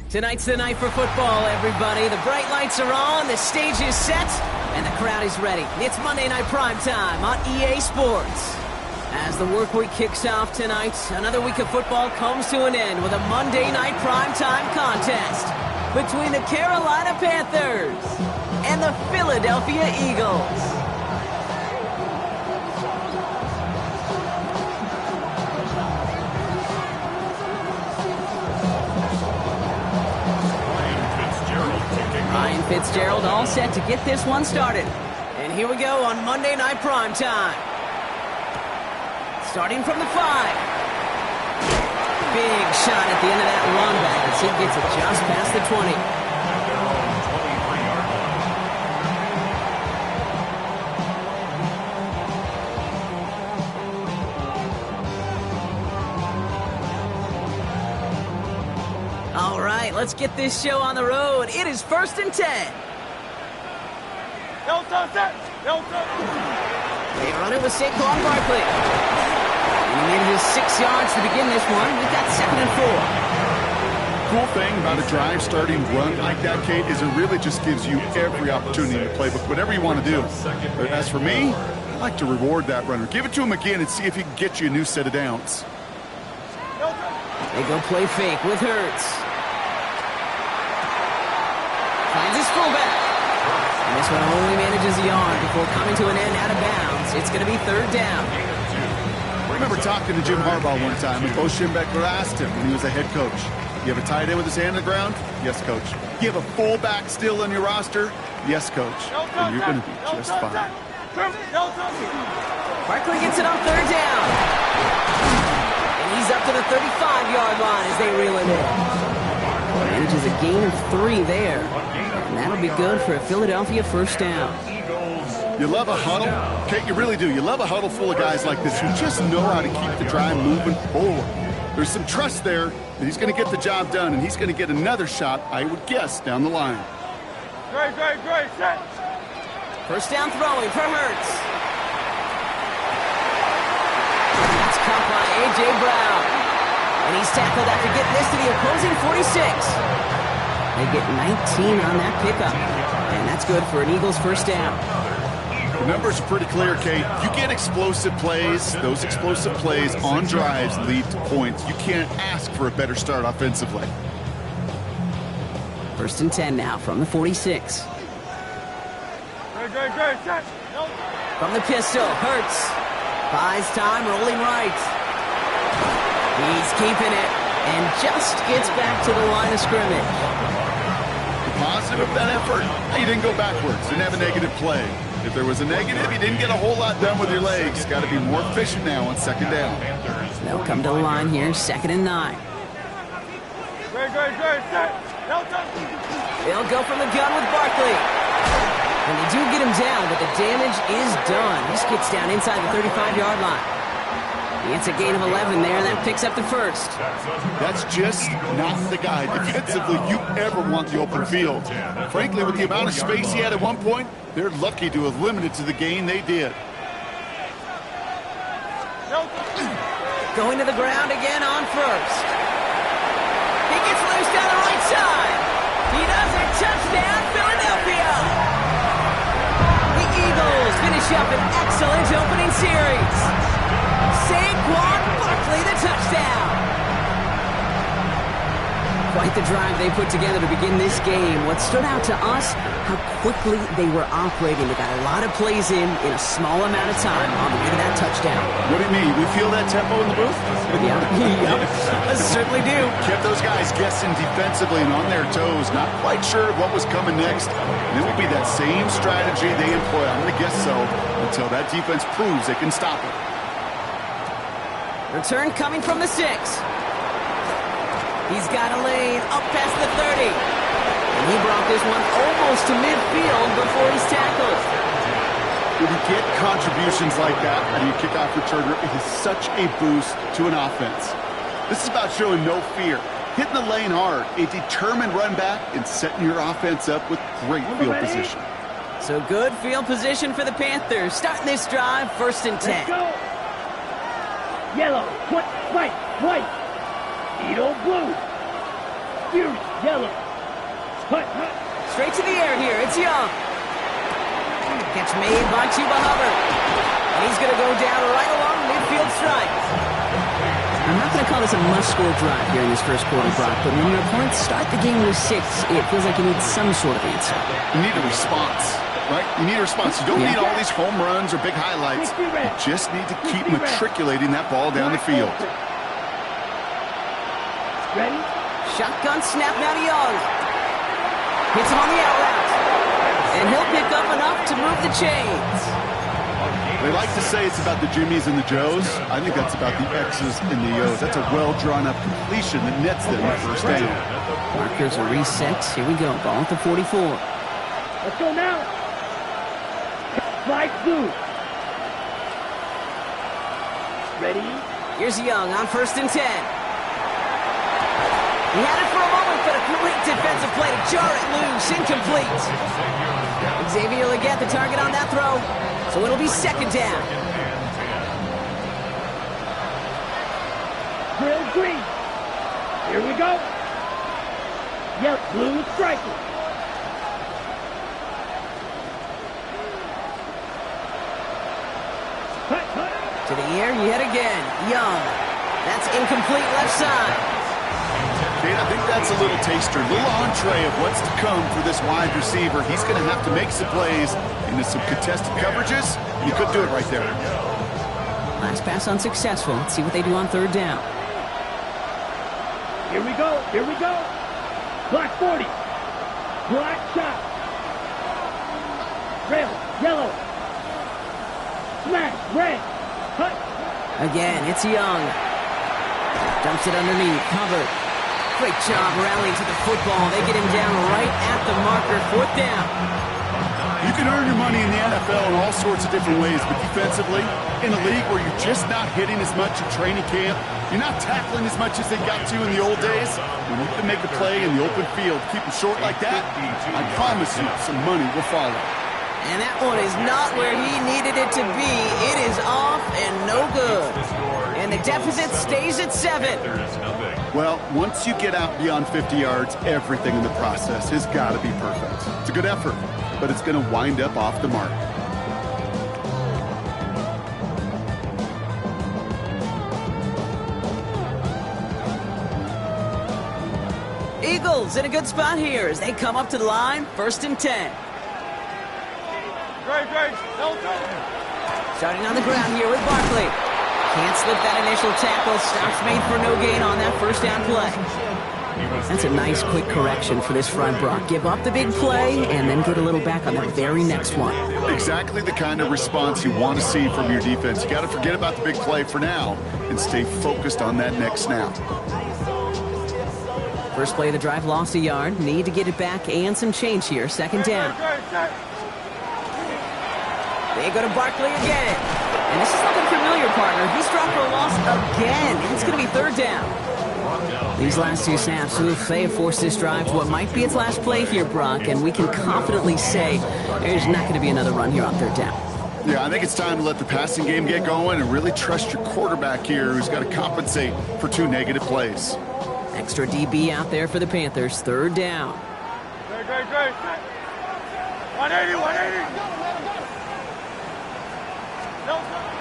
Tonight's the night for football, everybody. The bright lights are on, the stage is set, and the crowd is ready. It's Monday Night Primetime on EA Sports. As the work week kicks off tonight, another week of football comes to an end with a Monday Night Primetime contest between the Carolina Panthers and the Philadelphia Eagles. Ryan Fitzgerald all set to get this one started. And here we go on Monday Night Primetime. Starting from the 5. Big shot at the end of that run back as he gets it just past the 20. All right, let's get this show on the road. It is 1st and 10. They run it with Saquon Barkley. And he made his 6 yards to begin this one. We've got 2nd and 4. Cool thing about a drive starting run like that, Kate, is it really just gives you every opportunity in the playbook, whatever you want to do. But as for me, I like to reward that runner. Give it to him again and see if he can get you a new set of downs. They go play fake with Hurts. Finds his fullback. And this one only manages a yard before coming to an end out of bounds. It's going to be 3rd down. I remember talking to Jim Harbaugh one time, and Bo Schembechler asked him when he was a head coach, you have a tight end with his hand on the ground? Yes, coach. You have a fullback still on your roster? Yes, coach. And you're going to be just fine. Barkley gets it on 3rd down. And he's up to the 35-yard line as they reel it in. Manages a gain of 3 there. And that'll be good for a Philadelphia 1st down. You love a huddle? Kate, you really do. You love a huddle full of guys like this who just know how to keep the drive moving forward. There's some trust there that he's going to get the job done, and he's going to get another shot, I would guess, down the line. Great, set. 1st down throwing for Hurts. That's caught by A.J. Brown. And he's tackled after getting this to the opposing 46. They get 19 on that pickup. And that's good for an Eagles 1st down. The numbers are pretty clear, Kate. You get explosive plays. Those explosive plays on drives lead to points. You can't ask for a better start offensively. 1st and 10 now from the 46. Great, set. From the pistol, Hurts. Buys time, rolling right. He's keeping it and just gets back to the line of scrimmage. The positive of that effort, he didn't go backwards, didn't have a negative play. If there was a negative, you didn't get a whole lot done with your legs. Got to be more efficient now on 2nd down. They'll come to the line here, 2nd and 9. Great, set. They'll go from the gun with Barkley. And they do get him down, but the damage is done. He skips down inside the 35-yard line. He gets a gain of 11 there, and that picks up the 1st. That's just not the guy defensively you ever want the open field. Frankly, with the amount of space he had at one point, they're lucky to have limited to the gain they did. Going to the ground again on 1st. He gets loose down the right side. He does it. Touchdown, Philadelphia. The Eagles finish up an excellent opening series. Saquon Barkley, the touchdown. Quite the drive they put together to begin this game. What stood out to us, how quickly they were operating. They got a lot of plays in a small amount of time on the way to that touchdown. What do you mean? We feel that tempo in the booth? Yeah, certainly do. Kept those guys guessing defensively and on their toes, not quite sure what was coming next. And it will be that same strategy they employ, I'm going to guess so, until that defense proves they can stop it. Return coming from the 6. He's got a lane up past the 30. And he brought this one almost to midfield before he's tackled. When you get contributions like that out of your kickoff returner, it is such a boost to an offense. This is about showing no fear, hitting the lane hard, a determined run back, and setting your offense up with great field position. So good field position for the Panthers. Starting this drive, 1st and 10. Let's go. Yellow, white, Edo blue. Fierce Yellow. Hut. Straight to the air here. It's Young. Catch made by Chuba Hubbard. And he's going to go down right along midfield stripe. I'm not going to call this a must-score drive here in this first quarter, Brock, but when your opponents start the game with 6, it feels like you need some sort of answer. You need a response, right? You need a response. You don't need all these home runs or big highlights. You just need to keep matriculating that ball down the field. Ready? Shotgun snap now to Young. Hits him on the out route. And he'll pick up enough to move the chains. They like to say it's about the Jimmies and the Joes. I think that's about the X's and the O's. That's a well-drawn-up completion that nets them the first down. Markers are reset. Here we go. Ball at the 44. Let's go now. Flag blue. Ready? Here's Young on 1st and 10. He had it for a moment, but a great defensive play to jar it loose. Incomplete. Xavier Legette, the target on that throw. So it'll be 2nd down. Grill green. Here we go. Yep, blue striker. To the air yet again. Young. That's incomplete left side. Kate, I think that's a little taster, a little entree of what's to come for this wide receiver. He's going to have to make some plays into some contested coverages. He could do it right there. Last pass unsuccessful. Let's see what they do on 3rd down. Here we go. Here we go. Black 40. Black shot. Rail. Yellow. Smash. Red. Cut. Again, it's Young. Dumps it underneath. Hubbard. Great job rallying to the football. They get him down right at the marker. 4th down. You can earn your money in the NFL in all sorts of different ways, but defensively, in a league where you're just not hitting as much in training camp, you're not tackling as much as they got to in the old days, when you can make a play in the open field, keep it short like that, I promise you some money will follow. And that one is not where he needed it to be. It is off and no good. And the deficit stays at 7. Well, once you get out beyond 50 yards, everything in the process has got to be perfect. It's a good effort, but it's going to wind up off the mark. Eagles in a good spot here as they come up to the line. 1st and 10. Great. Starting on the ground here with Barkley. Can't slip that initial tackle. Stops made for no gain on that 1st down play. That's a nice quick correction for this front, Brock. Give up the big play and then get a little back on that very next one. Exactly the kind of response you want to see from your defense. You got to forget about the big play for now and stay focused on that next snap. First play of the drive lost a yard. Need to get it back and some change here. 2nd down. They go to Barkley again. And this is looking familiar, partner. He's dropped for a loss again. It's going to be 3rd down. These last 2 snaps, they have forced this drive to what might be its last play here, Brock, and we can confidently say there's not going to be another run here on 3rd down. Yeah, I think it's time to let the passing game get going and really trust your quarterback here, who's got to compensate for 2 negative plays. Extra DB out there for the Panthers. 3rd down. Great. 180.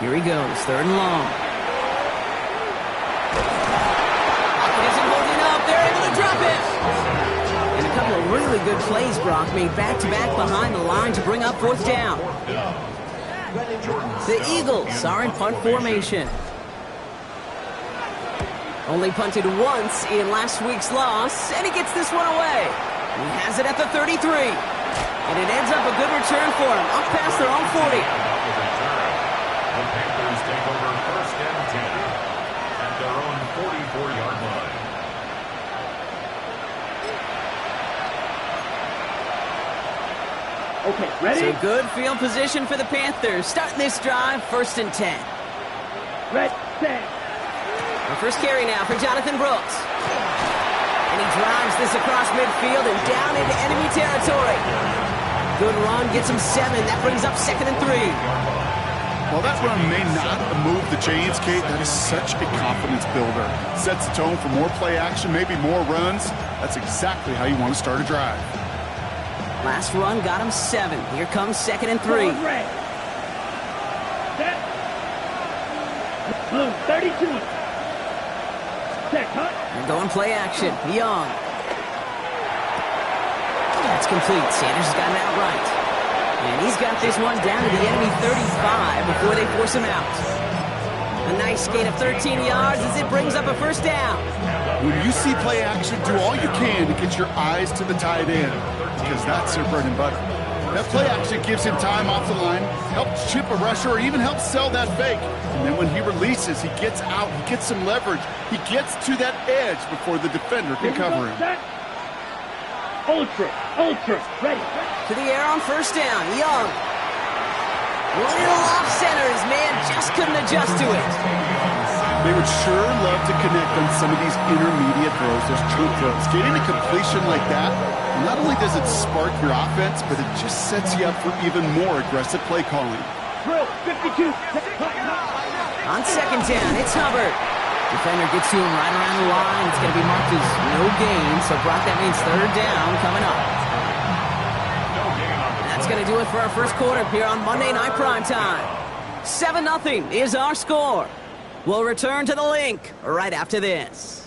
Here he goes. 3rd and long. Isn't holding up. They're able to drop it. And a couple of really good plays, Brock, made back-to-back behind the line to bring up 4th down. The Eagles are in punt formation. Only punted once in last week's loss, and he gets this one away. He has it at the 33. And it ends up a good return for him, up past their own 40. The Panthers take over 1st and 10 at their own 44-yard line. Okay, ready? So good field position for the Panthers. Starting this drive, 1st and 10. Red, set. The first carry now for Jonathan Brooks. And he drives this across midfield and down into enemy territory. Good run, gets him 7. That brings up 2nd and 3. While that run may not move the chains, Kate, that is such a confidence builder. Sets the tone for more play action, maybe more runs. That's exactly how you want to start a drive. Last run got him 7. Here comes 2nd and 3. Set. Blue, 32. Set, cut. They're going play action. Young. That's complete. Sanders has got it outright. And he's got this one down to the enemy 35 before they force him out. A nice gain of 13 yards as it brings up a first down. When you see play action, do all you can to get your eyes to the tight end, because that's their bread and butter. That play action gives him time off the line, helps chip a rusher, or even helps sell that fake. And then when he releases, he gets out, he gets some leverage. He gets to that edge before the defender can cover him. Ultra, ready. To the air on first down. Young. Little off center. His man just couldn't adjust to it. They would sure love to connect on some of these intermediate throws, those true throws. Getting a completion like that, not only does it spark your offense, but it just sets you up for even more aggressive play calling. Drill, 52. On second down, it's Hubbard. Defender gets to him right around the line. It's going to be marked as no gain. So, Brock, that means third down coming up. That's going to do it for our first quarter here on Monday Night Primetime. 7-0 is our score. We'll return to the link right after this.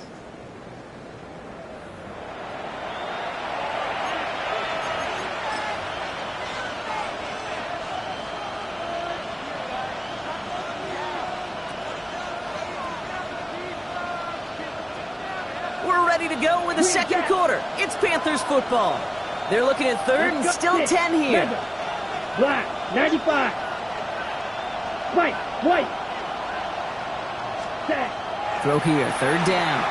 We're ready to go with the second quarter. It's Panthers football. They're looking at third and still 10 here. Black, 95. White. Set. Throw here, third down.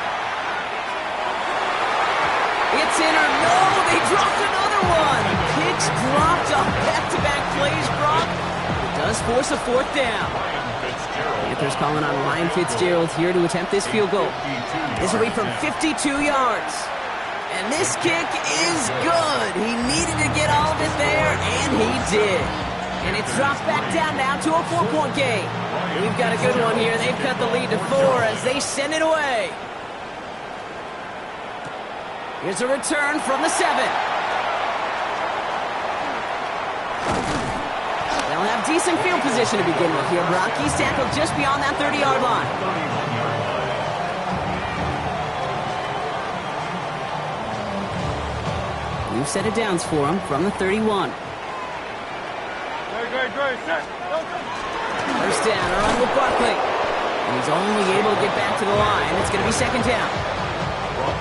It's in or no, they dropped another one. Picks dropped on back-to-back plays, Brock. It does force a fourth down. Panthers calling on Ryan Fitzgerald here to attempt this field goal. This will be from 52 yards. And this kick is good. He needed to get all of it there, and he did. And it's dropped back down now to a 4-point game. We've got a good one here. They've cut the lead to 4 as they send it away. Here's a return from the 7. They'll have decent field position to begin with here, Brock. He's tackled just beyond that 30-yard line. New set of downs for him from the 31. Great. Set. First down, around with Barkley. And he's only able to get back to the line. It's going to be second down.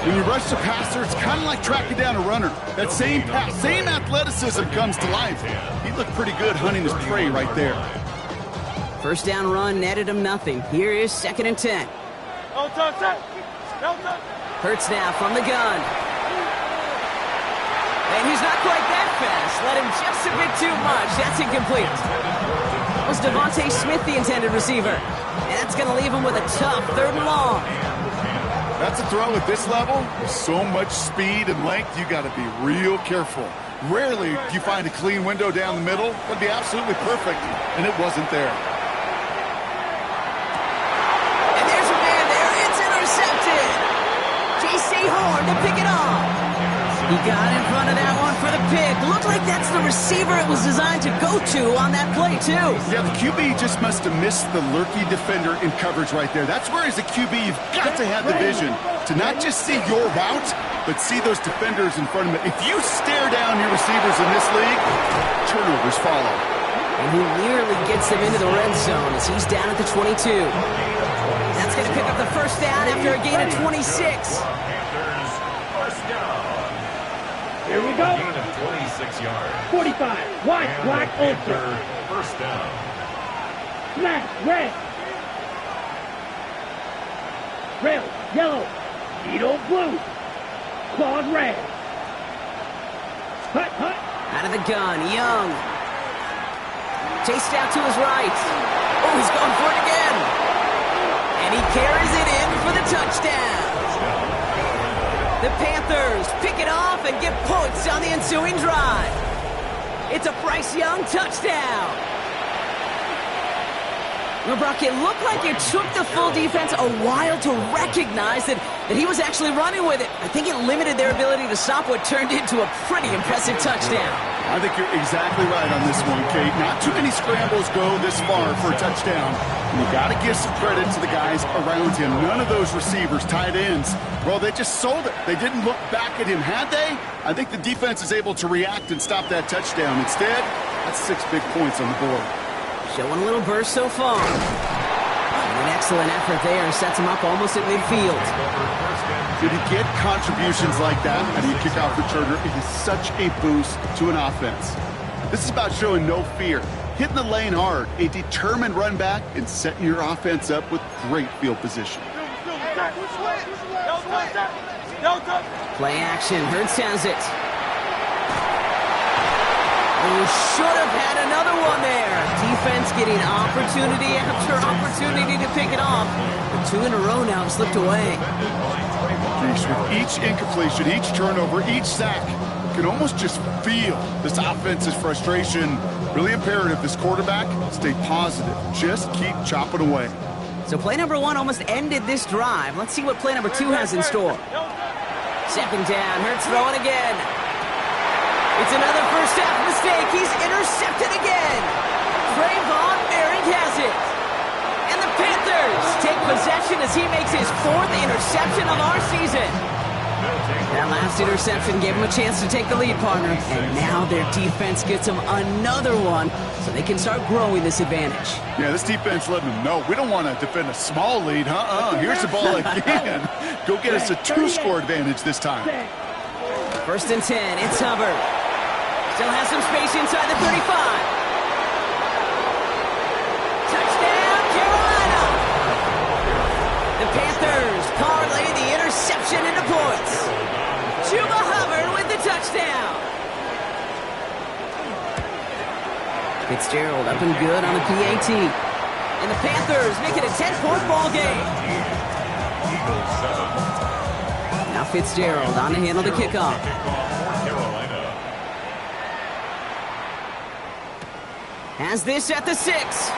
When you rush the passer, it's kind of like tracking down a runner. That same pass, same athleticism comes to life. He looked pretty good hunting his prey right there. First down run netted him nothing. Here is second and 10. Hurts now from the gun. And he's not quite that fast. Let him just a bit too much. That's incomplete. That was Devontae Smith, the intended receiver. And that's going to leave him with a tough third and long. That's a throw at this level. With so much speed and length, you got to be real careful. Rarely do you find a clean window down the middle. That'd be absolutely perfect, and it wasn't there. And there's a man there. It's intercepted. J.C. Horn to pick it off. He got in front of that one for the pick. Looked like that's the receiver it was designed to go to on that play, too. Yeah, the QB just must have missed the lurky defender in coverage right there. That's where, as a QB, you've got to have the vision to not just see your route, but see those defenders in front of it. If you stare down your receivers in this league, turnovers follow. And he nearly gets them into the red zone as he's down at the 22. That's going to pick up the first down after a gain of 26. Here we go. Gain of 26 yards. 45. White, black, ultra. First down. Black, red. Rail, yellow. Needle, blue. Claws, red. Hut. Out of the gun, Young. Chased out to his right. Oh, he's going for it again. And he carries it in for the touchdown. The Panthers pick it off and get points on the ensuing drive. It's a Bryce Young touchdown. Well, Brock, it looked like it took the full defense a while to recognize that he was actually running with it. I think it limited their ability to stop what turned into a pretty impressive touchdown. I think you're exactly right on this one, Kate. Not too many scrambles go this far for a touchdown. And you got to give some credit to the guys around him. None of those receivers, tight ends, well, they just sold it. They didn't look back at him, had they? I think the defense is able to react and stop that touchdown. Instead, that's 6 big points on the board. Showing a little burst so far. An excellent effort there. Sets him up almost at midfield. Did he get contributions like that out of your kickoff returner? It is such a boost to an offense. This is about showing no fear, hitting the lane hard, a determined run back, and setting your offense up with great field position. Play action. Hurts has it. He should have had another one there. Defense getting opportunity after opportunity to pick it off. But 2 in a row now have slipped away. With each incompletion, each turnover, each sack, you can almost just feel this offense's frustration. Really imperative this quarterback stay positive. Just keep chopping away. So play number 1 almost ended this drive. Let's see what play number 2 has in store. 2nd down. Hurts throwing again. It's another first half mistake. He's intercepted again. Trayvon Merrick has it. And the Panthers take possession as he makes his 4th interception of our season. That last interception gave him a chance to take the lead, partner. And now their defense gets them another one so they can start growing this advantage. Yeah, this defense letting them know we don't want to defend a small lead. Here's the ball again. Go get us a 2-score advantage this time. 1st and 10. It's Hubbard. Still has some space inside the 35. Touchdown, Carolina! The Panthers parlay the interception into points. Chuba Hubbard with the touchdown. Fitzgerald up and good on the PAT. And the Panthers make it a 10-point ball game. Now Fitzgerald on to handle the kickoff. Has this at the 6.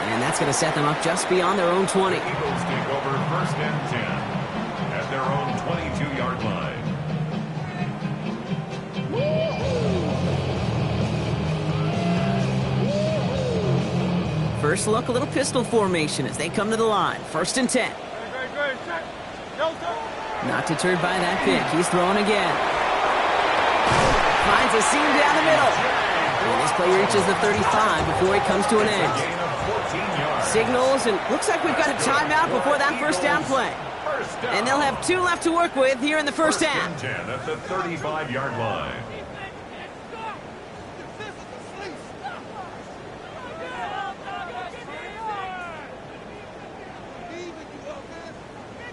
And that's going to set them up just beyond their own 20. Eagles take over 1st and 10 at their own 22-yard line. First look, a little pistol formation as they come to the line. 1st and 10. Not deterred by that pick. He's throwing again. Finds a seam down the middle. And this play reaches the 35 before it comes to an end. Signals, and looks like we've got a timeout before that first down play. And they'll have 2 left to work with here in the first half. 10 at the 35-yard line.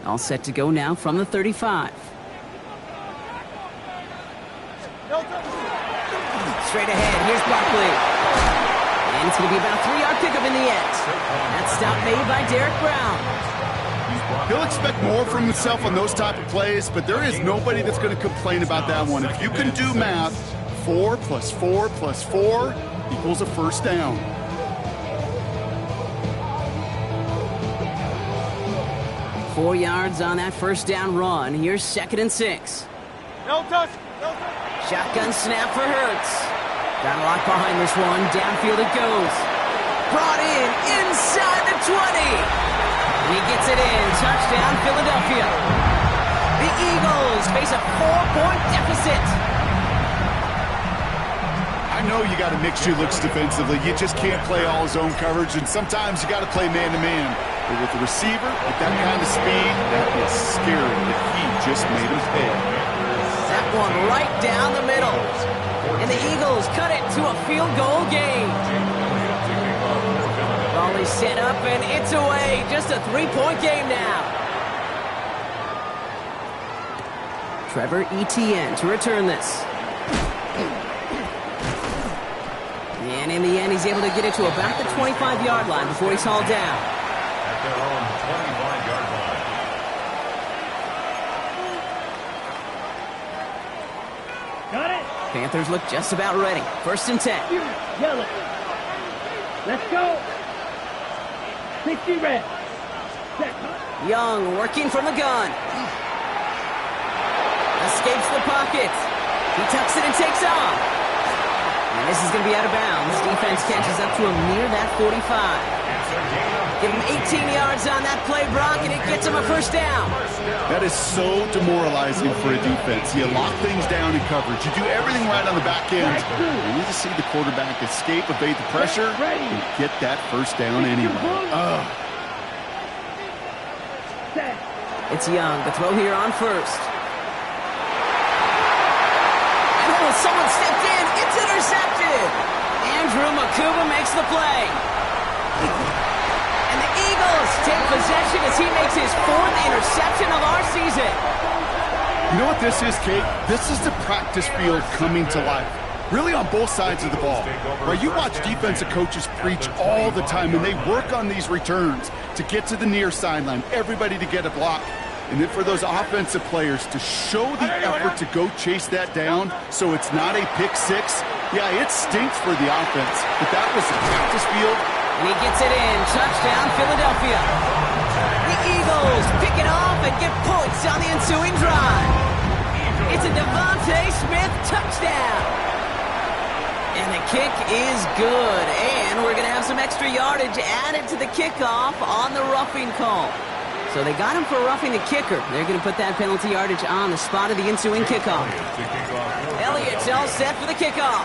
All set to go now from the 35. Straight ahead, here's Barkley. And it's going to be about a 3-yard pickup in the end. That stop made by Derek Brown. He'll expect more from himself on those type of plays, but there is nobody that's going to complain about that one. If you can do math, 4 + 4 + 4 equals a first down. Four yards on that first down run. Here's 2nd and 6. No touch. Shotgun snap for Hurts. Got a lot behind this one. Downfield it goes. Brought in inside the 20. And he gets it in. Touchdown, Philadelphia. The Eagles face a 4-point deficit. I know you got to mix your looks defensively. You just can't play all zone coverage, and sometimes you got to play man-to-man. But with the receiver, with that kind of speed, that is scary if he just made him pay. That one right down the middle. And the Eagles cut it to a field goal game. Ball is set up, and it's away. Just a 3-point game now. Trevor Etienne to return this. And in the end, he's able to get it to about the 25-yard line before he's hauled down. At their own 25-yard line. Got it. Panthers look just about ready. 1st and 10. Yellow. Let's go. 60 reps. Set. Young working from the gun. Escapes the pocket. He tucks it and takes off. And this is going to be out of bounds. Defense catches up to him near that 45. Give him 18 yards on that play, Brock, and it gets him a first down. That is so demoralizing for a defense. You lock things down in coverage. You do everything right on the back end. You need to see the quarterback escape, evade the pressure, and get that first down anyway. It's Young. The throw here on first. Oh, someone stepped in. It's intercepted. Andrew Makuba makes the play. And the Eagles take possession as he makes his 4th interception of our season. You know what this is, Kate? This is the practice field coming to life. Really on both sides of the ball. Where you watch defensive coaches preach all the time, and they work on these returns to get to the near sideline, everybody to get a block. And then for those offensive players to show the effort to go chase that down so it's not a pick six. Yeah, it stinks for the offense, but that was the practice field. And he gets it in. Touchdown, Philadelphia. The Eagles pick it off and get points on the ensuing drive. It's a Devontae Smith touchdown. And the kick is good. And we're going to have some extra yardage added to the kickoff on the roughing call. So they got him for roughing the kicker. They're going to put that penalty yardage on the spot of the ensuing kickoff. Elliott's all set for the kickoff.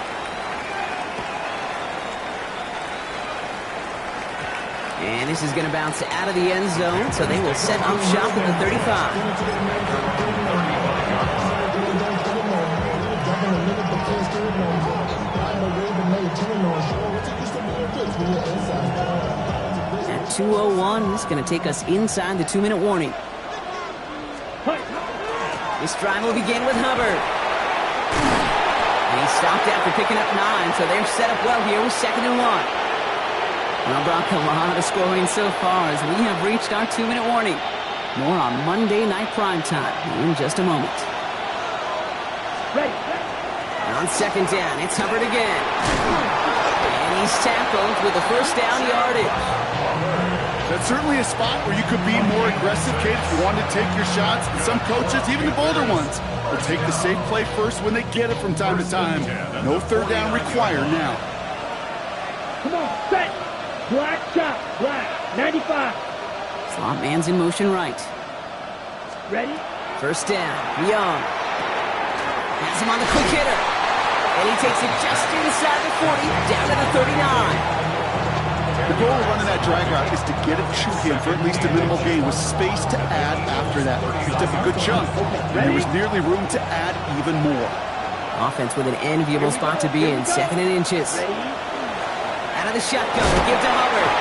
And this is going to bounce out of the end zone, so they will set up shop at the 35. At 2:01, this is going to take us inside the 2-minute warning. This drive will begin with Hubbard. And he stopped after picking up 9, so they're set up well here with 2nd and 1. Well, Brock, a lot of scoring so far as we have reached our 2-minute warning. More on Monday Night Primetime in just a moment. And on 2nd down, it's Hubbard again. And he's tackled with the first down yardage. That's certainly a spot where you could be more aggressive, Kate, if you wanted to take your shots. And some coaches, even the bolder ones, will take the safe play first when they get it from time to time. No 3rd down required now. Come on, set. Black chop, black, 95. Slot man's in motion right. Ready? First down, Young. Has him on the quick hitter. And he takes it just inside the 40, down to the 39. The goal of running that drag route is to get it to him for at least a minimal gain with space to add after that. He took a good chunk, and there was nearly room to add even more. Offense with an enviable spot to be in, 2nd and inches. Out of the shotgun, give to Hubbard.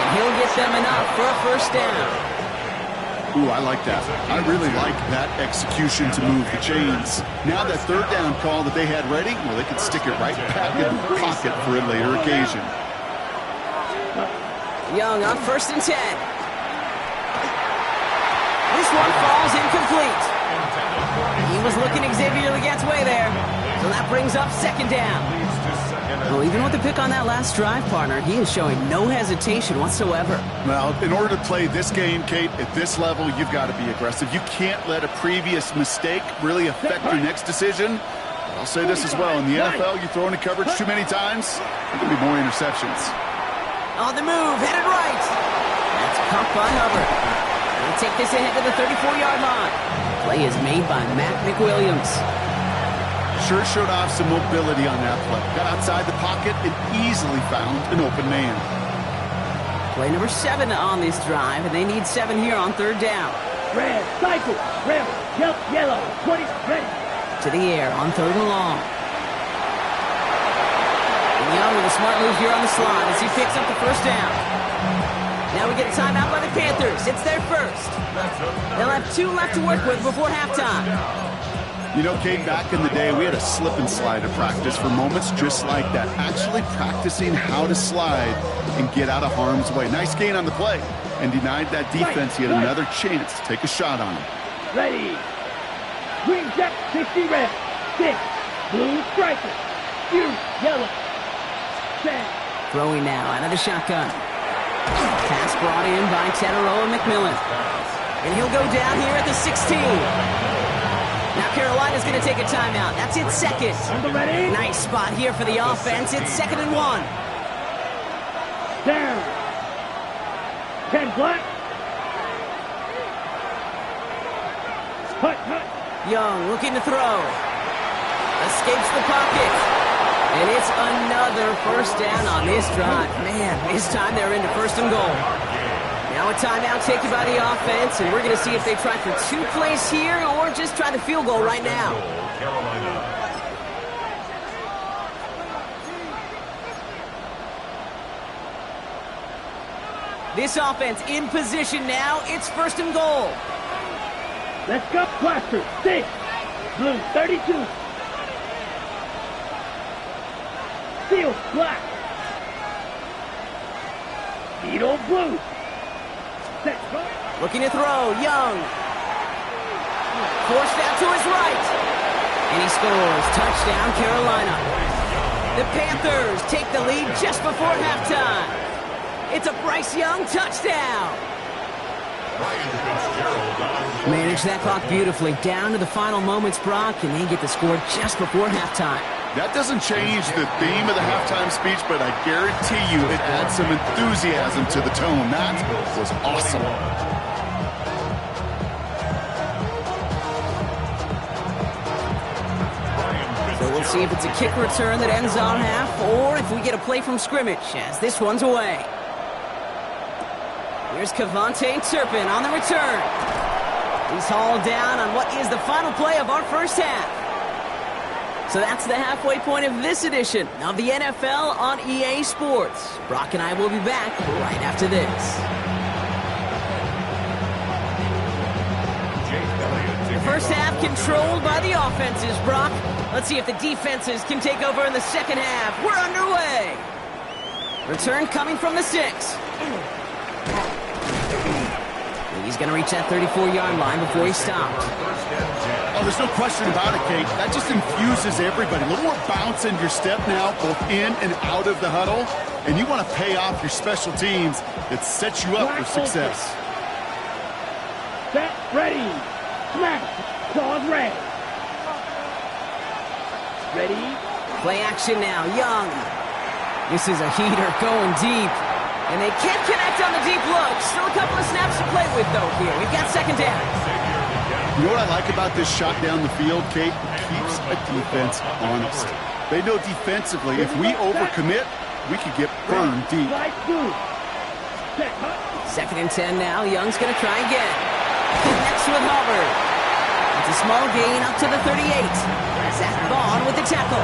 And he'll get them enough for a first down. Ooh, I like that. I really like that execution to move the chains. Now that 3rd down call that they had ready, well, they could stick it right back in the pocket for a later occasion. Young on 1st and 10. This one falls incomplete. He was looking Xavier Legette's way there. So that brings up 2nd down. Well, even with the pick on that last drive, partner, he is showing no hesitation whatsoever. Well, in order to play this game, Kate, at this level, you've got to be aggressive. You can't let a previous mistake really affect your next decision. I'll say this as well. In the NFL, you throw into coverage too many times, there can be more interceptions. On the move, headed right. That's caught by Hubbard. They'll take this ahead to the 34-yard line. Play is made by Matt McWilliams. Sure showed off some mobility on that play. Got outside the pocket and easily found an open man. Play number 7 on this drive, and they need 7 here on 3rd down. Red, cycle, red, yellow, 20, ready. To the air on 3rd and long. And Young with a smart move here on the slot as he picks up the first down. Now we get a timeout by the Panthers. It's their first. They'll have 2 left to work with before halftime. You know, Kate, back in the day, we had a slip and slide of practice for moments just like that. Actually practicing how to slide and get out of harm's way. Nice gain on the play and denied that defense yet another chance to take a shot on him. Ready. Green check, 60 red. 6. Blue striker. 2. Yellow. 10. Throwing now out of the shotgun. Pass brought in by Teteroa McMillan. And he'll go down here at the 16. Now Carolina's going to take a timeout. That's its second. Nice spot here for the offense. It's 2nd and 1. Down. 10 black. Hut. Young looking to throw. Escapes the pocket. And it's another first down on this drive. Man, this time they're into 1st and goal. Now a timeout taken by the offense, and we're going to see if they try for 2 plays here or just try the field goal right now. This offense in position now. It's 1st and goal. Let's go, Blaster. 6. Blue, 32. Steel, black. Needle, blue. Set, go. Looking to throw. Young. Forced out to his right. And he scores. Touchdown, Carolina. The Panthers take the lead just before halftime. It's a Bryce Young touchdown. Manage that clock beautifully. Down to the final moments, Brock, and they get the score just before halftime. That doesn't change the theme of the halftime speech, but I guarantee you it adds some enthusiasm to the tone. That was awesome. So we'll see if it's a kick return that ends on half, or if we get a play from scrimmage, as this one's away. Here's Kavontae Turpin on the return. He's hauled down on what is the final play of our first half. So that's the halfway point of this edition of the NFL on EA Sports. Brock and I will be back right after this. The first half controlled by the offenses, Brock. Let's see if the defenses can take over in the second half. We're underway. Return coming from the 6. He's going to reach that 34-yard line before he stopped. Oh, there's no question about it, Kate. That just infuses everybody. A little more bounce in your step now, both in and out of the huddle. And you want to pay off your special teams that sets you up for success. Set, ready. Smash. Claws red. Ready. Play action now. Young. This is a heater going deep. And they can't connect on the deep look. Still a couple of snaps to play with, though, here. We've got 2nd down. You know what I like about this shot down the field, Kate? It keeps a defense honest. They know defensively, if we overcommit, we could get burned deep. 2nd and 10 now. Young's going to try again. Connects with Hubbard. It's a small gain up to the 38. Zach Vaughn with the tackle.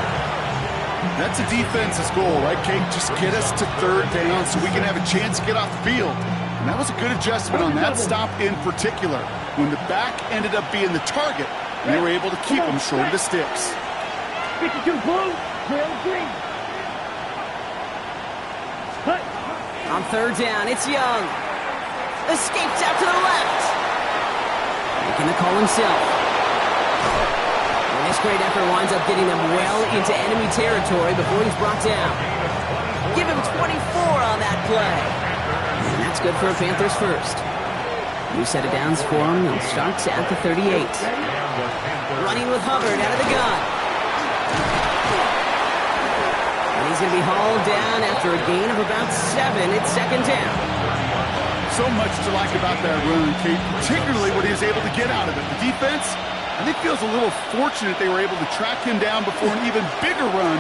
That's a defense's goal, right, Kate? Just get us to 3rd down so we can have a chance to get off the field. And that was a good adjustment on that stop in particular. When the back ended up being the target, we were able to keep them short of the sticks. 52 blue, 12 green. Cut. On 3rd down, it's Young. Escapes out to the left. Making the call himself. And this great effort winds up getting them well into enemy territory before he's brought down. Give him 24 on that play. And that's good for a Panthers first. New set of downs for him. He'll start at the 38. Running with Hubbard out of the gun. And he's going to be hauled down after a gain of about 7. It's 2nd down. So much to like about that run, Kate, particularly what he was able to get out of it. The defense, I think, feels a little fortunate they were able to track him down before an even bigger run,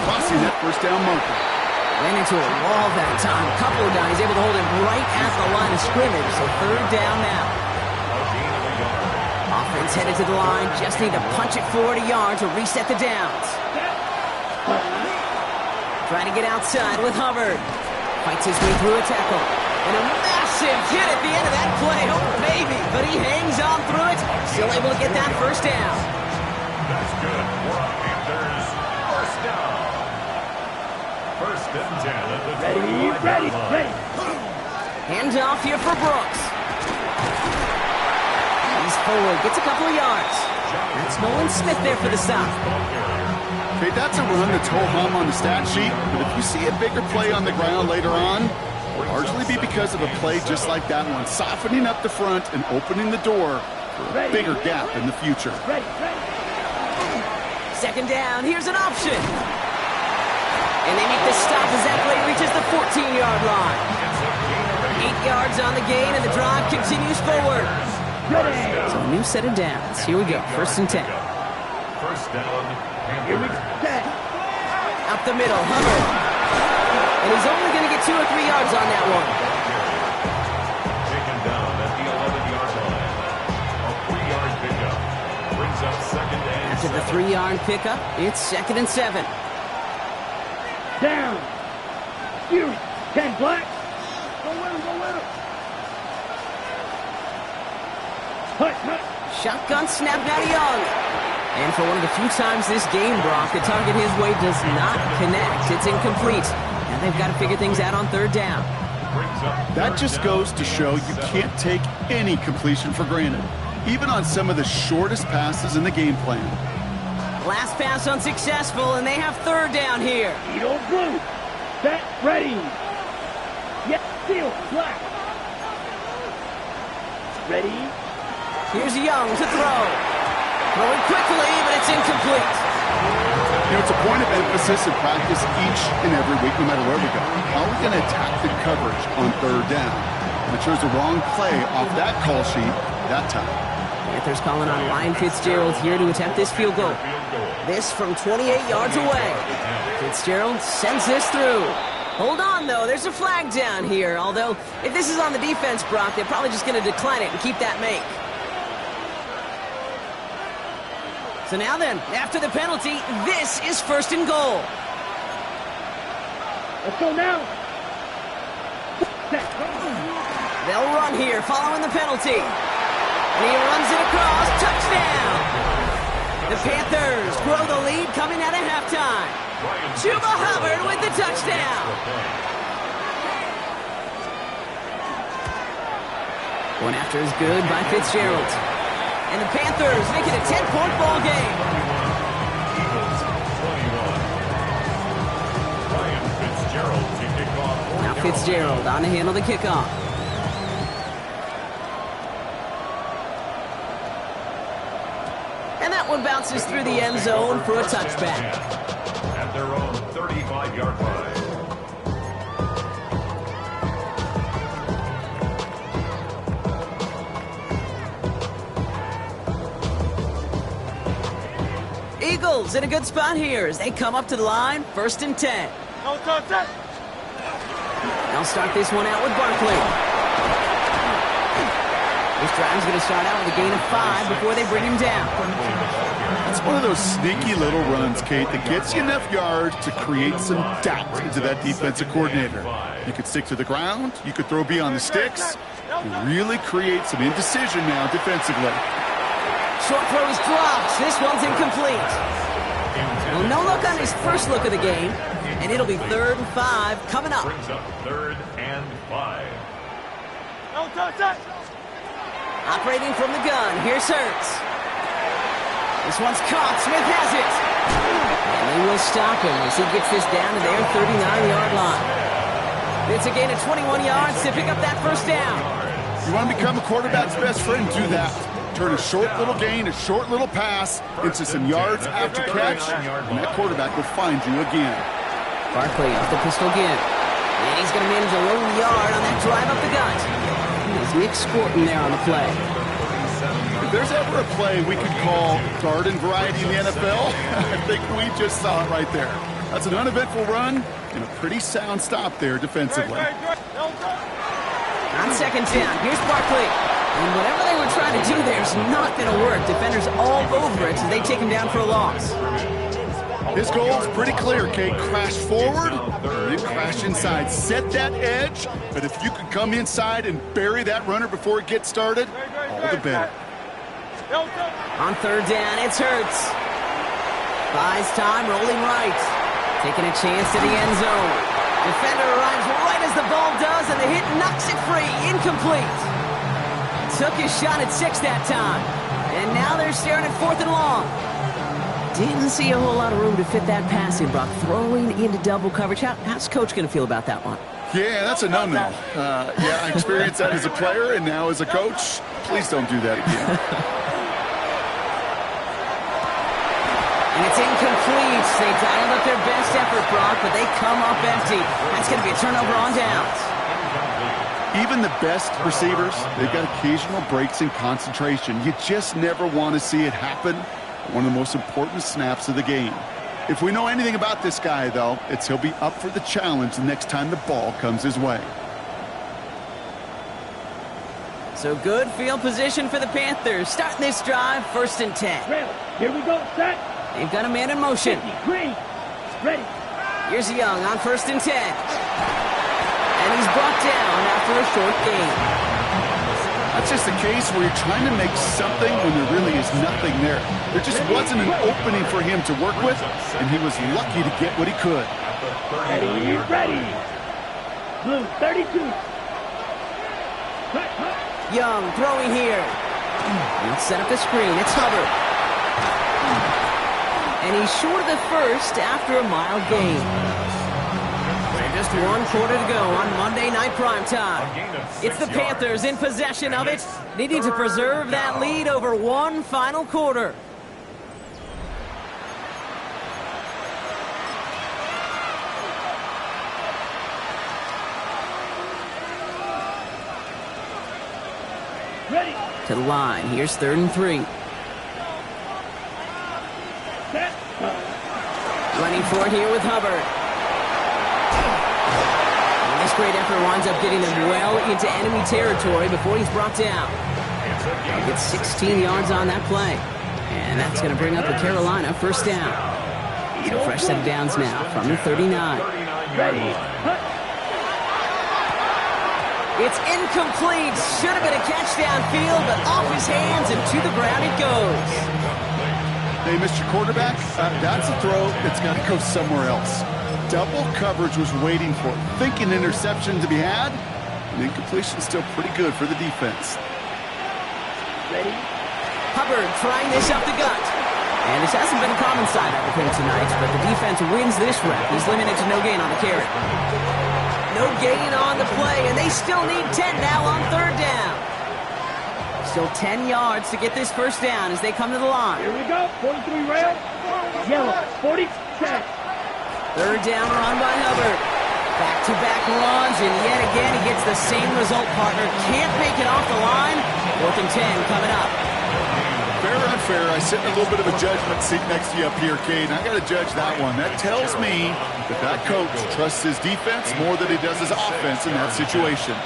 crossing that 1st down marker. Ran into a wall that time. A couple of guys able to hold him right at the line of scrimmage. So 3rd down now. Offense headed to the line. Just need to punch it 40 yards to reset the downs. Trying to get outside with Hubbard. Fights his way through a tackle. And a massive hit at the end of that play. Oh, baby. But he hangs on through it. Still able to get that 1st down. That's good for a Panthers 1st down. 1st and 10 at the 25-yard line. Hands off here for Brooks. He's forward. Gets a couple of yards. That's Nolan Smith there for the stop. Okay, that's a run that's ho-hum on the stat sheet, but if you see a bigger play on the ground later on, Largely be because of a play just like that one, softening up the front and opening the door for a bigger gap in the future. Second down, here's an option. And they make the stop as that play reaches the 14-yard line. 8 yards on the gain, and the drive continues forward. So a new set of downs. Here we go, 1st and 10. First down, Panthers. Up the middle, Hubbard. And he's only going to get 2 or 3 yards on that one. Taken down at the 11-yard line. A 3-yard pickup. Brings up 2nd and After the 3-yard pickup, it's 2nd and 7. Down. You. 10 black. Go with him, go with him. Hut. Shotgun snap now to Young. And for one of the few times this game, Brock, the target his way does not connect. It's incomplete. And they've got to figure things out on 3rd down. That just goes to show you can't take any completion for granted, even on some of the shortest passes in the game plan. Last pass unsuccessful, and they have 3rd down here. Eagle blue. Set, ready. Yes, steel, black. Ready. Here's Young to throw. Throwing quickly, but it's incomplete. You know, it's a point of emphasis in practice each and every week, no matter where we go. How are we going to attack the coverage on 3rd down? And it chose the wrong play off that call sheet that time. Panthers calling on Ryan Fitzgerald here to attempt this field goal. This from 28 yards away. Fitzgerald sends this through. Hold on, though. There's a flag down here. Although, if this is on the defense, Brock, they're probably just going to decline it and keep that make. So now then, after the penalty, this is 1st and goal. Let's go now. They'll run here following the penalty. And he runs it across. Touchdown! The Panthers grow the lead coming out of halftime. Chuba Hubbard with the touchdown. One after is good by Fitzgerald. And the Panthers make it a 10-point ball game. Eagles 21. Ryan Fitzgerald to kick off. Now Fitzgerald on to handle the kickoff. And that one bounces through the end zone for a touchback. At their own 35-yard line. Eagles in a good spot here as they come up to the line, 1st and 10. They'll start this one out with Barkley. This drive's going to start out with a gain of 5 before they bring him down. It's one of those sneaky little runs, Kate, that gets you enough yards to create some doubt into that defensive coordinator. You could stick to the ground, you could throw beyond the sticks, and really create some indecision now defensively. Short throw is dropped. This one's incomplete. Well, no look on his first look of the game, and it'll be 3rd and 5 coming up. Brings up 3rd and 5. Operating from the gun, here's Hurts. This one's caught. Smith has it. And they will stop him as he gets this down to their 39-yard line. It's a gain of 21 yards to pick up that 1st down. You want to become a quarterback's best friend, do that. Turn a short little gain, a short little pass into some yards after catch, and that quarterback will find you again. Barkley off the pistol again. And he's going to manage a lone yard on that drive up the gut. There's Nick Scorton there on the play. If there's ever a play we could call garden variety in the NFL, I think we just saw it right there. That's an uneventful run and a pretty sound stop there defensively. On 2nd down, here's Barkley. And whatever they were trying to do there is not going to work. Defenders all over it, so they take him down for a loss. His goal is pretty clear, Kate. Crash forward, and then crash inside. Set that edge, but if you can come inside and bury that runner before it gets started, all the better. On 3rd down, it's Hurts. Buys time, rolling right. Taking a chance to the end zone. Defender arrives right as the ball does, and the hit knocks it free. Incomplete. Took his shot at 6 that time. And now they're staring at 4th and long. Didn't see a whole lot of room to fit that pass in, Brock. Throwing into double coverage. How's Coach going to feel about that one? Yeah, that's a no-no. Yeah, I experienced that as a player and now as a coach. Please don't do that again. And it's incomplete. They dialed up their best effort, Brock, but they come up empty. That's going to be a turnover on downs. Even the best receivers, they've got occasional breaks in concentration. You just never want to see it happen. One of the most important snaps of the game. If we know anything about this guy, though, it's he'll be up for the challenge the next time the ball comes his way. So good field position for the Panthers. Starting this drive, 1st and 10. Here we go, set. They've got a man in motion. Green, ready. Here's Young on 1st and 10. And he's brought down after a short gain. That's just a case where you're trying to make something when there really is nothing there. There just wasn't an opening for him to work with, and he was lucky to get what he could. Ready, ready. Blue, 32. Young throwing here. He'll set up the screen. It's Hubbard. And he's short of the first after a mild gain. Just 1 quarter to go on Monday Night Primetime. It's the Panthers in possession of it, needing to preserve that lead over one final quarter. Ready. To the line. Here's 3rd and 3. Set. Running for it here with Hubbard. This great effort winds up getting them well into enemy territory before he's brought down. He gets 16 yards on that play. And that's going to bring up a Carolina 1st down. So fresh set of downs now from the 39. Ready. It's incomplete. Should have been a catch downfield, but off his hands and to the ground it goes. Hey, Mr. Quarterback, that's a throw that's got to go somewhere else. Double coverage was waiting for it. Thinking interception to be had, and incompletion still pretty good for the defense. Ready. Hubbard trying this up the gut. And this hasn't been a common sight out of him tonight, but the defense wins this rep. He's limited to no gain on the carry. No gain on the play, and they still need 10 now on 3rd down. Still 10 yards to get this 1st down as they come to the line. Here we go. 43 rail. Yellow. 40. Set. 3rd down run by Hubbard. Back-to-back runs, and yet again he gets the same result, partner. Can't make it off the line. 4th and 10 coming up. Fair or unfair, I sit in a little bit of a judgment seat next to you up here, Cade. I got to judge that one. That tells me that coach trusts his defense more than he does his offense in that situation.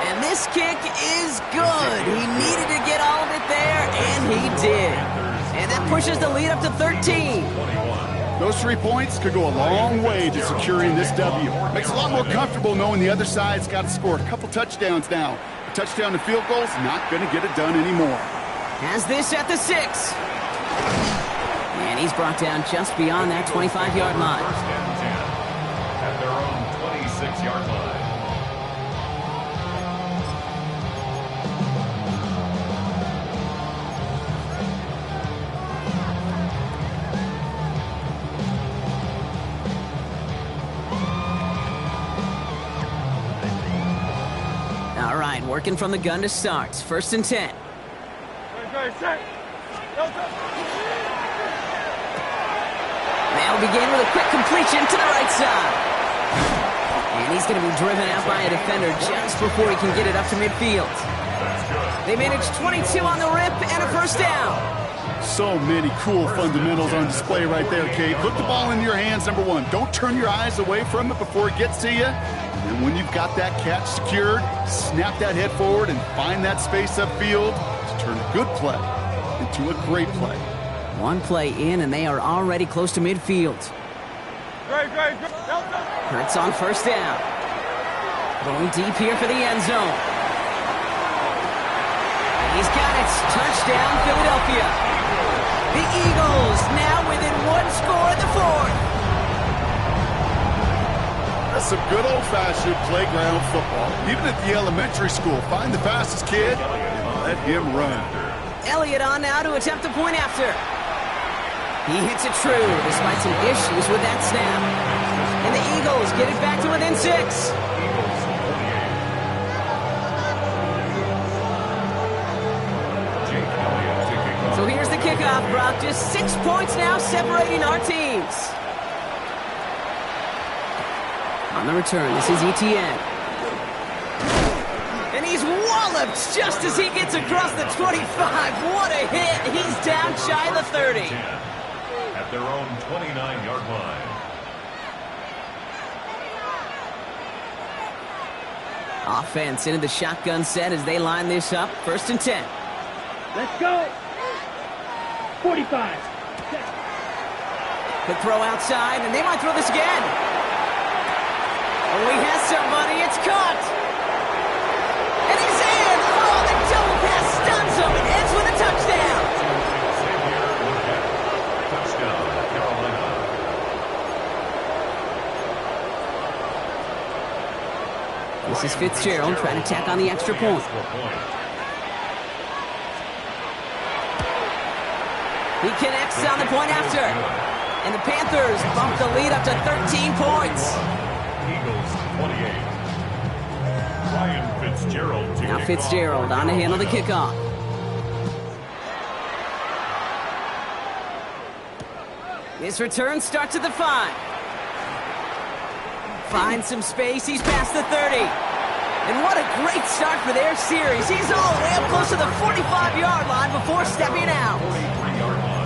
And this kick is good. He needed to get all of it there, and he did. And that pushes the lead up to 13. Those 3 points could go a long way to securing this W. Makes it a lot more comfortable knowing the other side's got to score a couple touchdowns now. A touchdown to field goal's not going to get it done anymore. Has this at the 6. And he's brought down just beyond that 25-yard line. 1st and 10 at their own 26-yard line. All right, working from the gun to start. 1st and 10. They'll begin with a quick completion to the right side. And he's going to be driven out by a defender just before he can get it up to midfield. They managed 22 on the rip and a 1st down. So many cool fundamentals on display right there, Kate. Put the ball in your hands, number 1. Don't turn your eyes away from it before it gets to you. And then when you've got that catch secured, snap that head forward and find that space upfield to turn a good play into a great play. One play in, and they are already close to midfield. Hurts on 1st down. Going deep here for the end zone. He's got it. Touchdown, Philadelphia. The Eagles now within 1 score in the 4th. That's some good old-fashioned playground football. Even at the elementary school, find the fastest kid and let him run. Elliott on now to attempt the point after. He hits it true, despite some issues with that snap. And the Eagles get it back to within 6. Eagles 48. Jake Elliott to kick off. So here's the kickoff, Brock. Just 6 points now separating our teams. On the return, this is Etienne. And he's walloped just as he gets across the 25. What a hit. He's down shy of the 30. At their own 29-yard line. Offense into the shotgun set as they line this up. 1st and 10. Let's go. 45. Quick throw outside, and they might throw this again. Oh, he has somebody. It's caught. And he's in. Oh, the double pass stuns him. It ends with a touchdown. Touchdown, Carolina. This is Fitzgerald trying to tack on the extra point. He connects on the point after. And the Panthers bump the lead up to 13 points. Eagles 28. Ryan Fitzgerald to Now kick Fitzgerald off on to handle the kickoff. This return starts at the 5. Finds some space. He's past the 30. And what a great start for their series. He's all the way up close to the 45-yard line before stepping out. 43-yard line.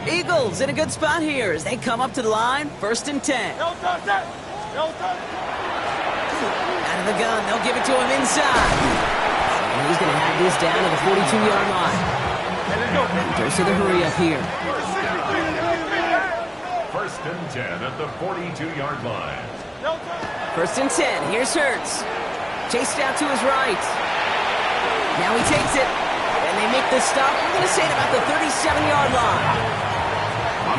Eagles in a good spot here as they come up to the line. 1st and 10. No touch that. No touch. Out of the gun. They'll give it to him inside. And he's going to have this down to the 42-yard line. Goes to the hurry up here. 1st and 10 at the 42-yard line. 1st and 10. Here's Hurts. Chased out to his right. Now he takes it. And they make the stop. I'm going to say at about the 37-yard line.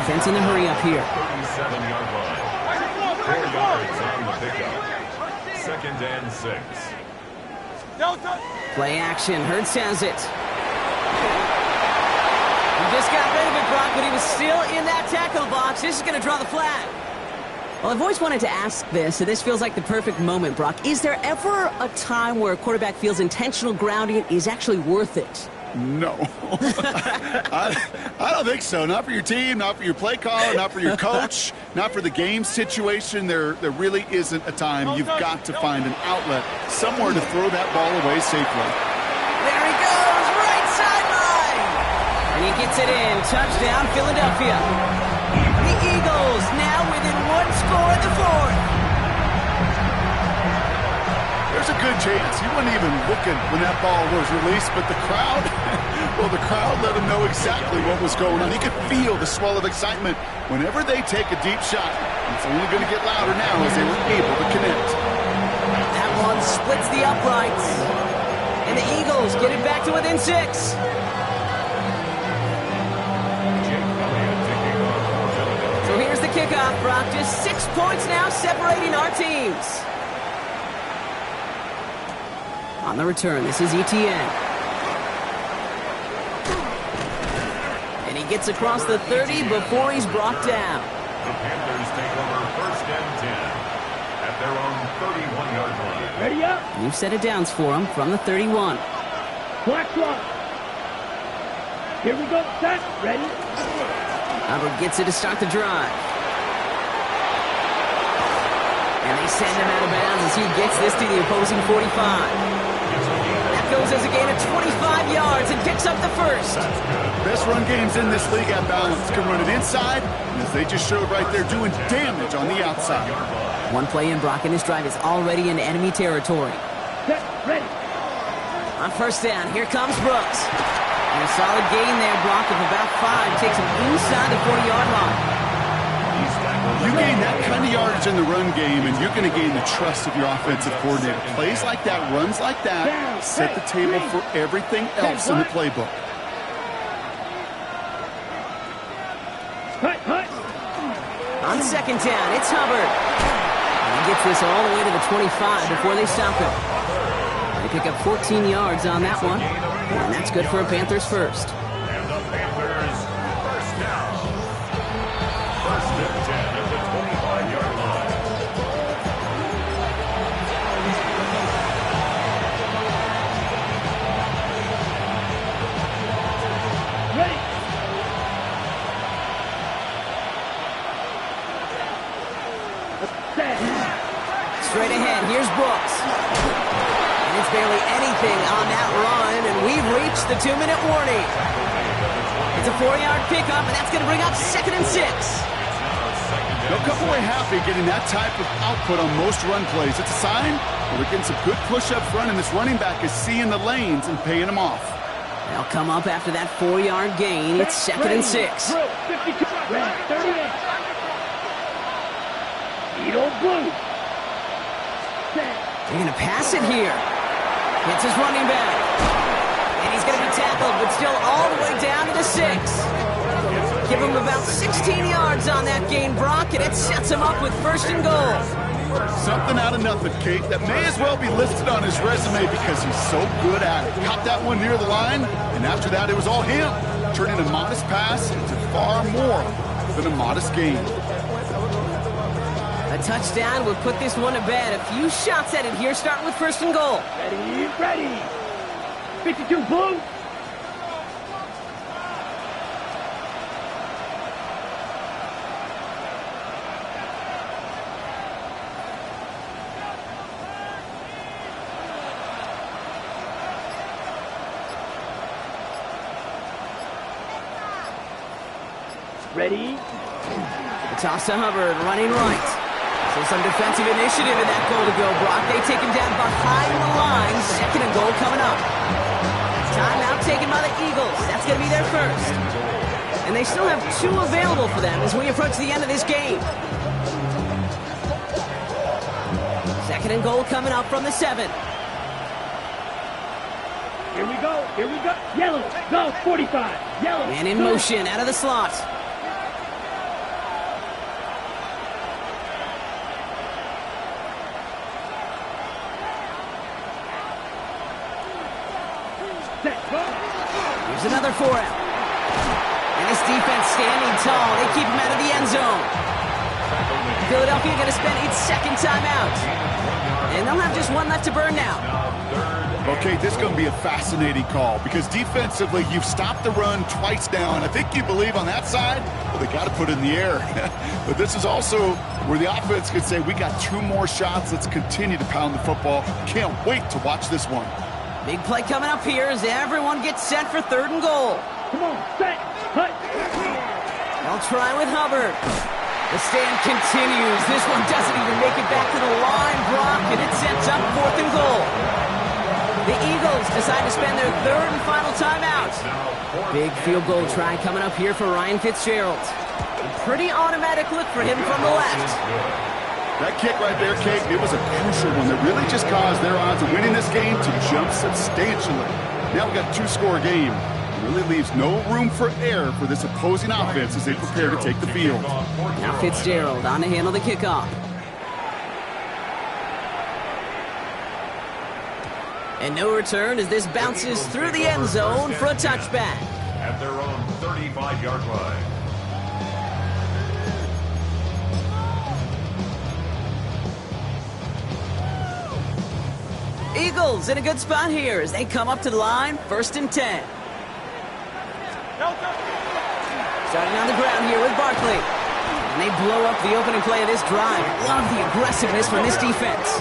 Offense in the hurry up here. 37-yard line. 4 yards on the pickup. 2nd and 6. Play action. Hurts has it. He just got rid of it, Brock, but he was still in that tackle box. This is going to draw the flag. Well, I've always wanted to ask this, and this feels like the perfect moment, Brock. Is there ever a time where a quarterback feels intentional grounding is actually worth it? No. I don't think so. Not for your team, not for your play caller, not for your coach, not for the game situation. There really isn't a time. You've got to find an outlet, somewhere to throw that ball away safely. There he goes, right sideline. And he gets it in. Touchdown, Philadelphia. The Eagles now within 1 score in the 4th. There's a good chance he wasn't even looking when that ball was released, but the crowd, well, the crowd let him know exactly what was going on. He could feel the swell of excitement whenever they take a deep shot. It's only going to get louder now as they were able to connect. That one splits the uprights. And the Eagles get it back to within 6. Jake Elliott to kick off for Philadelphia. So here's the kickoff, Brock. Just 6 points now separating our teams. On the return, this is Etienne. And he gets across the 30 before he's brought down. The Panthers take over 1st and 10 at their own 31-yard line. Ready up. New set of downs for him from the 31. Black clock. Here we go. Set. Ready. Hubbard gets it to start the drive. And they send him out of bounds as he gets this to the opposing 45. That goes as a gain of 25 yards and picks up the 1st. Best run games in this league at balance. Can run it inside, and as they just showed right there, doing damage on the outside. One play in, Brock, and this drive is already in enemy territory. Set. Ready. On 1st down, here comes Brooks. And a solid gain there, Brock, of about 5. Takes him inside the 40-yard line. You gain that kind of yardage in the run game, and you're going to gain the trust of your offensive coordinator. Plays like that, runs like that, set the table for everything else in the playbook. Hut. On 2nd down, it's Hubbard. And he gets this all the way to the 25 before they stop him. They pick up 14 yards on that one, and that's good for a Panthers first. And the Panthers first down. First and 10 at the 25-yard line. Ready. Set. Straight ahead, here's Brooks. And it's barely anything on that run, and we've reached the 2-minute warning. It's a 4-yard pickup, and that's going to bring up 2nd and 6. They'll come away happy getting that type of output on most run plays. It's a sign that we're getting some good push up front, and this running back is seeing the lanes and paying them off. They'll come up after that 4-yard gain. It's 2nd and 6. 52. Red 38. Edo Blue. They're going to pass it here. It's his running back. And he's going to be tackled, but still all the way down to the 6. Give him about 16 yards on that gain, Brock, and it sets him up with 1st and goal. Something out of nothing, Kate, that may as well be listed on his resume because he's so good at it. Caught that one near the line, and after that it was all him, turning a modest pass into far more than a modest gain. A touchdown would put this one to bed. A few shots at it here, starting with 1st and goal. Ready. 52 Blue. Ready. The toss to Hubbard, running right. So some defensive initiative in that goal to go, Brock. They take him down behind the line. 2nd and goal coming up. Timeout taken by the Eagles. That's going to be their first. And they still have 2 available for them as we approach the end of this game. 2nd and goal coming up from the 7. Here we go. Here we go. Yellow. Go. 45. Yellow. Man in go. motion out of the slot. Here's another 4 out. And this defense standing tall. They keep him out of the end zone. Philadelphia going to spend its 2nd timeout. And they'll have just 1 left to burn now. Okay, this is going to be a fascinating call because defensively you've stopped the run twice now, and I think you believe on that side, well, they got to put it in the air. But this is also where the offense could say, we got 2 more shots. Let's continue to pound the football. Can't wait to watch this one. Big play coming up here as everyone gets set for 3rd and goal. Come on, set, cut. They'll try with Hubbard. The stand continues. This one doesn't even make it back to the line, Brock, and it sets up 4th and goal. The Eagles decide to spend their 3rd and final timeout. Big field goal try coming up here for Ryan Fitzgerald. A pretty automatic look for him from the left. That kick right there, Kate, it was a crucial one that really just caused their odds of winning this game to jump substantially. Now we got a 2-score game. It really leaves no room for error for this opposing offense as they prepare to take the field. Now Fitzgerald on to handle the kickoff. And no return as this bounces through the end zone for a touchback. At their own 35-yard line. Eagles in a good spot here as they come up to the line, 1st and 10. Starting on the ground here with Barkley. And they blow up the opening play of this drive. Love the aggressiveness from this defense.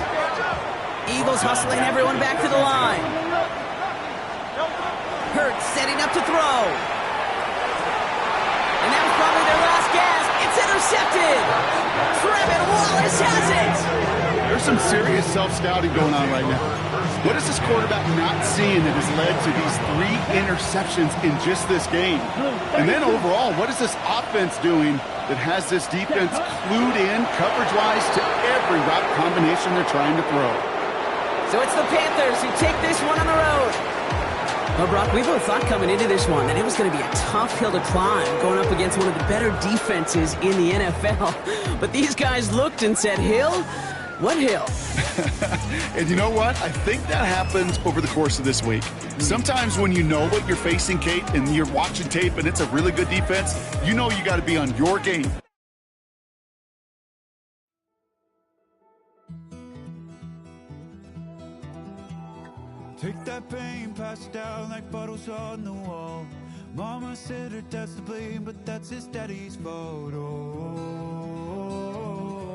Eagles hustling everyone back to the line. Hurts setting up to throw. And that was probably their last gasp. It's intercepted. Trevin Wallace has it. There's some serious self-scouting going on right now. What is this quarterback not seeing that has led to these 3 interceptions in just this game? And then overall, what is this offense doing that has this defense clued in coverage-wise to every route combination they're trying to throw? So it's the Panthers who take this one on the road. Well, Brock, we both thought coming into this one that it was going to be a tough hill to climb going up against one of the better defenses in the NFL. But these guys looked and said, Hill? What hill? And you know what? I think that happens over the course of this week. Sometimes when you know what you're facing, Kate, and you're watching tape and it's a really good defense, you know you got to be on your game. Take that pain, pass it down like bottles on the wall. Mama said her dad's to blame, but that's his daddy's fault. Oh.